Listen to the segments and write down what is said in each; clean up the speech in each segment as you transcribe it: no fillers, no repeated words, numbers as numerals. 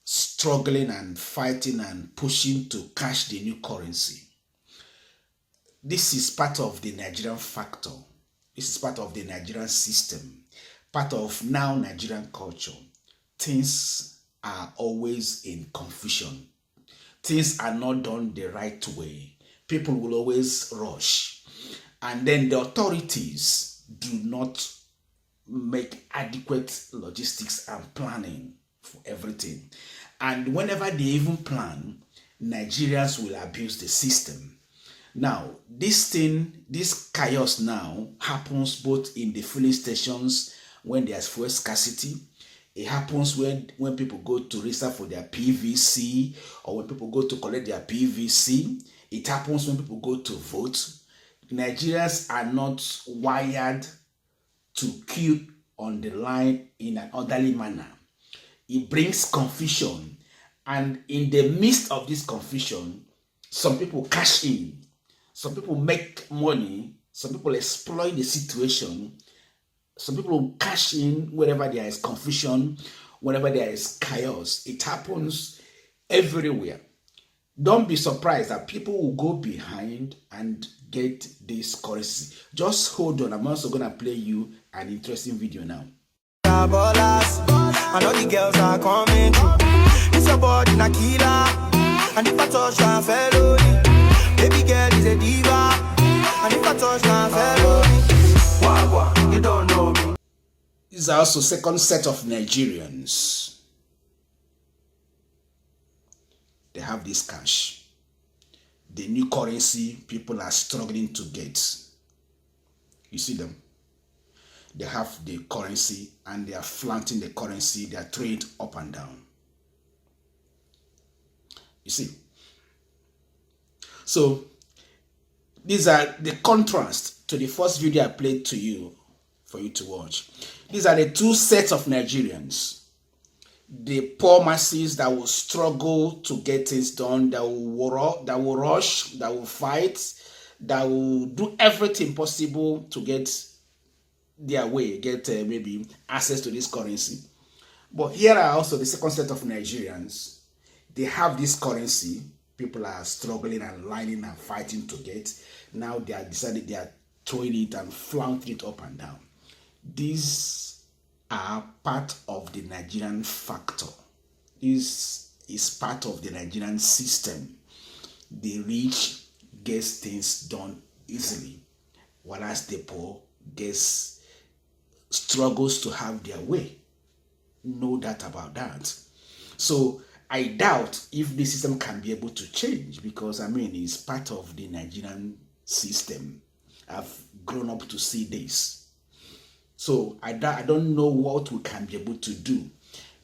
Struggling and fighting and pushing to cash the new currency. This is part of the Nigerian factor. This is part of the Nigerian system, part of now Nigerian culture. Things are always in confusion. Things are not done the right way. People will always rush. And then the authorities do not make adequate logistics and planning for everything. And whenever they even plan, Nigerians will abuse the system. Now, this chaos now happens both in the filling stations when there's fuel scarcity. It happens when people go to register for their PVC, or when people go to collect their PVC. It happens when people go to vote. Nigerians are not wired to queue on the line in an orderly manner. It brings confusion, and in the midst of this confusion, some people cash in, some people make money, some people exploit the situation, some people cash in wherever there is confusion, whenever there is chaos. It happens everywhere. Don't be surprised that people will go behind and get this currency. Just hold on. I'm also going to play you an interesting video now. I know the girls are coming through. This your body na killer, and if I touch na felony. Baby girl is a diva, and if I touch na felony. Wah, you don't know me. This is also second set of Nigerians. They have this cash. The new currency people are struggling to get. You see them? They have the currency and they are flaunting the currency. They are throwing it up and down. You see? So, these are the contrast to the first video I played to you for you to watch. These are the two sets of Nigerians. The poor masses that will struggle to get things done, that will rush, that will fight, that will do everything possible to get their way, get maybe access to this currency. But here are also the second set of Nigerians. They have this currency. People are struggling and lining and fighting to get. Now they are decided they are throwing it and flaunting it up and down. These are part of the Nigerian factor. This is part of the Nigerian system. The rich gets things done easily, whereas the poor struggles to have their way. No doubt about that. So I doubt if the system can be able to change, because I mean it's part of the Nigerian system. I've grown up to see this. So I don't know what we can be able to do.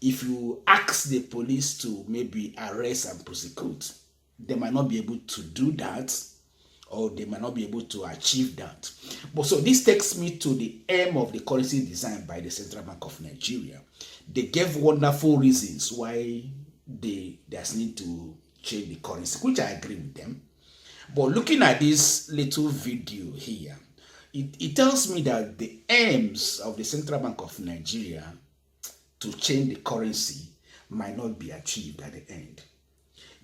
If you ask the police to maybe arrest and prosecute, they might not be able to do that, or they might not be able to achieve that. But so this takes me to the aim of the currency designed by the Central Bank of Nigeria. They gave wonderful reasons why there's need to change the currency, which I agree with them. But looking at this little video here, it tells me that the aims of the Central Bank of Nigeria to change the currency might not be achieved at the end.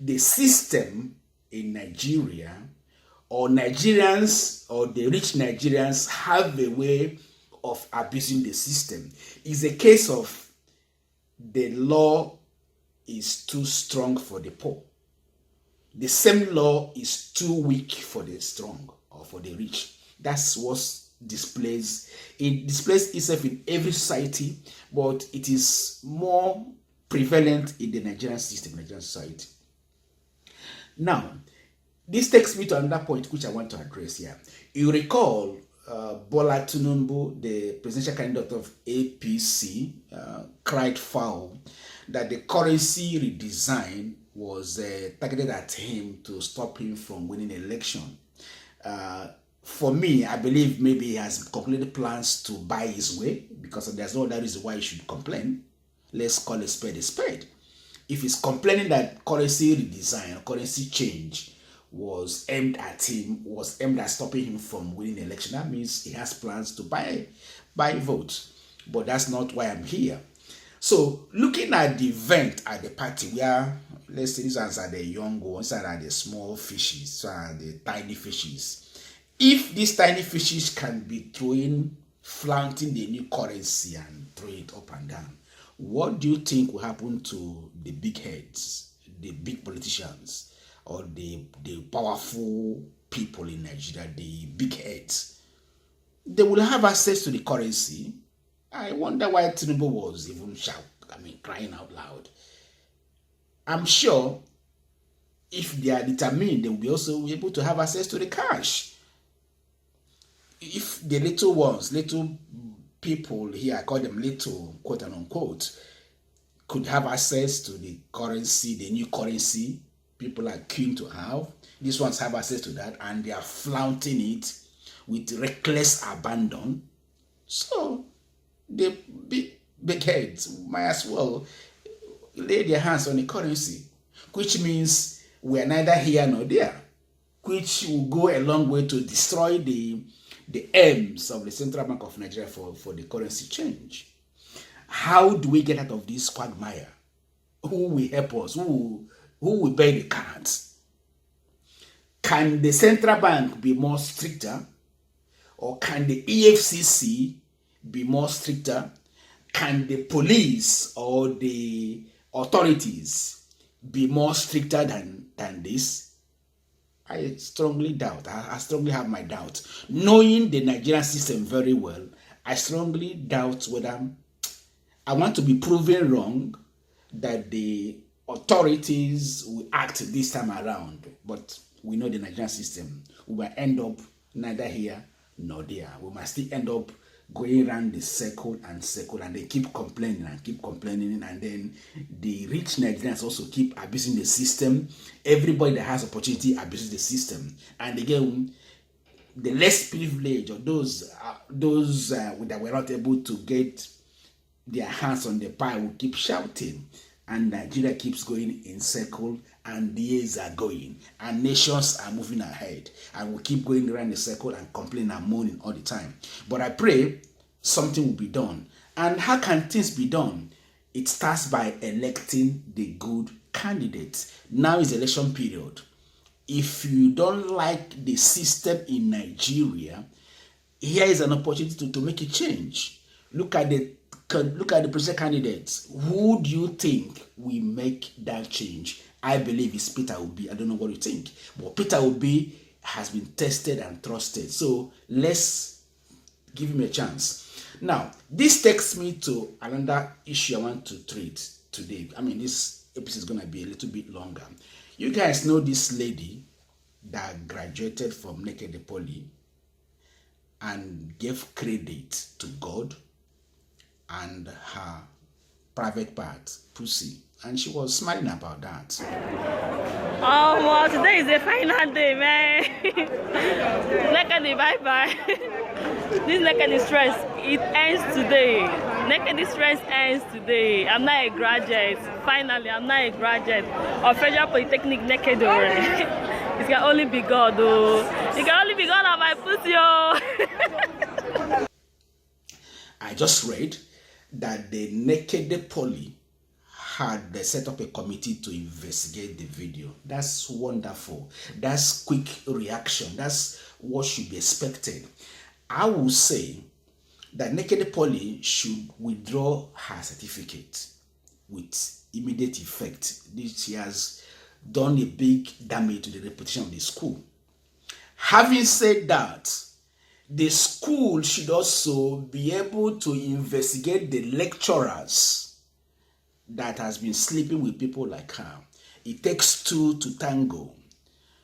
The system in Nigeria, or Nigerians, or the rich Nigerians, have a way of abusing the system. It's a case of the law is too strong for the poor. The same law is too weak for the strong or for the rich. That's what displays. It displays itself in every society, but it is more prevalent in the Nigerian system, Nigerian society. Now, this takes me to another point which I want to address here. You recall Bola Tinubu, the presidential candidate of APC, cried foul that the currency redesign was targeted at him to stop him from winning an election. For me, I believe maybe he has concluded plans to buy his way, because there's no other reason why he should complain. Let's call a spade a spade. If he's complaining that currency redesign or currency change was aimed at him, was aimed at stopping him from winning the election, that means he has plans to buy votes. But that's not why I'm here. So looking at the event at the party where, let's say these ones are the young ones, these are the small fishes, these are the tiny fishes. If these tiny fishes can be flaunting the new currency and throw it up and down, what do you think will happen to the big heads, the big politicians, or the powerful people in Nigeria, the big heads? They will have access to the currency. I wonder why Tinubu was even crying out loud. I'm sure if they are determined, they will be also able to have access to the cash. If the little people here, I call them little, quote and unquote, could have access to the currency, the new currency people are keen to have, these ones have access to that, and they are flaunting it with reckless abandon. So the big heads might as well lay their hands on the currency, which means we are neither here nor there, which will go a long way to destroy the aims of the Central Bank of Nigeria for the currency change. How do we get out of this quagmire? Who will help us? Who will bear the cards? Can the Central Bank be more stricter? Or can the EFCC be more stricter? Can the police or the authorities be more stricter than this? I strongly doubt. I strongly have my doubts. Knowing the Nigerian system very well, I strongly doubt whether I want to be proven wrong that the authorities will act this time around. But we know the Nigerian system. We will end up neither here nor there. We must still end up going around the circle, and they keep complaining, and then the rich Nigerians also keep abusing the system. Everybody that has opportunity abuses the system, and again, the less privileged or those that were not able to get their hands on the pie will keep shouting, and Nigeria keeps going in circle, and the years are going, and nations are moving ahead, and we keep going around the circle and complaining and moaning all the time. But I pray something will be done. And how can things be done? It starts by electing the good candidates. Now is election period. If you don't like the system in Nigeria, here is an opportunity to make a change. Look at the presidential candidates. Who do you think will make that change? I believe it's Peter Obi. I don't know what you think, but Peter Obi has been tested and trusted. So let's give him a chance. Now, this takes me to another issue I want to treat today. This episode is going to be a little bit longer. You guys know this lady that graduated from Naked Poly and gave credit to God and her private part, pussy. And she was smiling about that. Oh, well, today is the final day, man. Naked, bye-bye. This naked stress, it ends today. Naked stress ends today. I'm not a graduate. Finally, I'm not a graduate of Federal Polytechnic Naked already. It can only be God, though. It can only be God on my pussy, oh. I just read that the Naked Poly had set up a committee to investigate the video. That's wonderful. That's quick reaction. That's what should be expected. I will say that Naked Poly should withdraw her certificate with immediate effect. She has done a big damage to the reputation of the school. Having said that, the school should also be able to investigate the lecturers that has been sleeping with people like her. It takes two to tango.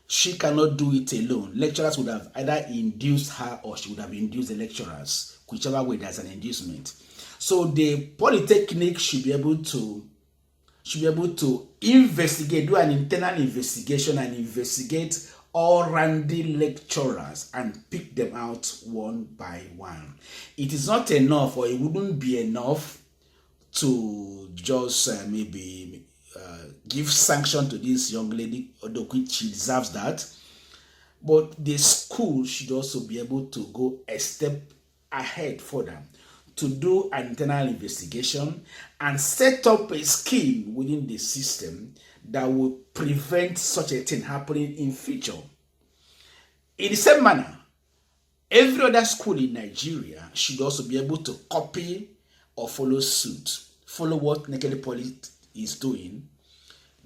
She cannot do it alone. Lecturers would have either induced her or she would have induced the lecturers, whichever way there's an inducement. So the Polytechnic should be able to should be able to investigate, do an internal investigation and investigate all randy lecturers and pick them out one by one. It is not enough, or it wouldn't be enough to just maybe give sanction to this young lady, although she deserves that. But the school should also be able to go a step ahead for them to do an internal investigation and set up a scheme within the system that will prevent such a thing happening in future. In the same manner, every other school in Nigeria should also be able to copy or follow suit, follow what Naked Police is doing.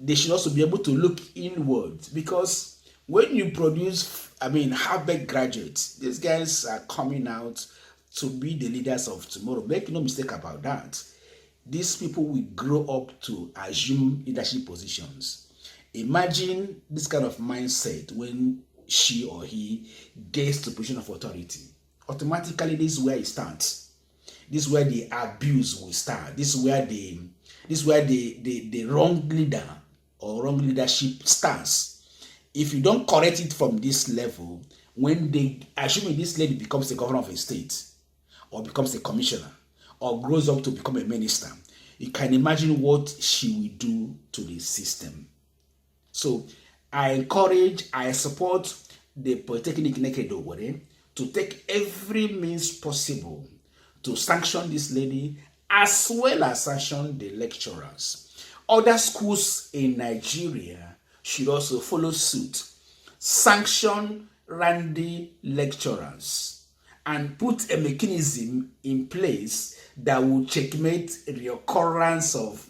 They should also be able to look inwards, because when you produce, Harvard graduates, these guys are coming out to be the leaders of tomorrow. Make no mistake about that. These people will grow up to assume leadership positions. Imagine this kind of mindset when she or he gets to position of authority. Automatically, this is where it starts. This is where the abuse will start. This is where the wrong leader or wrong leadership starts. If you don't correct it from this level, when they assuming this lady becomes the governor of a state, or becomes a commissioner, or grows up to become a minister, you can imagine what she will do to the system. So I support the Polytechnic Naked Owerri to take every means possible to sanction this lady, as well as sanction the lecturers. Other schools in Nigeria should also follow suit, sanction randy lecturers, and put a mechanism in place that will checkmate the occurrence of,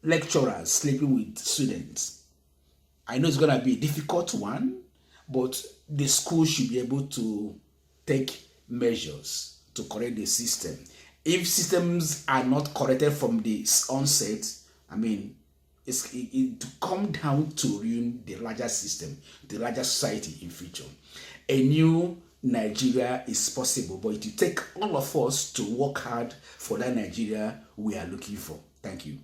lecturers sleeping with students. I know it's going to be a difficult one, but the school should be able to take measures to correct the system. If systems are not corrected from the onset, it to come down to ruin the larger system, the larger society in future. A new Nigeria is possible, but it will take all of us to work hard for that Nigeria we are looking for. Thank you.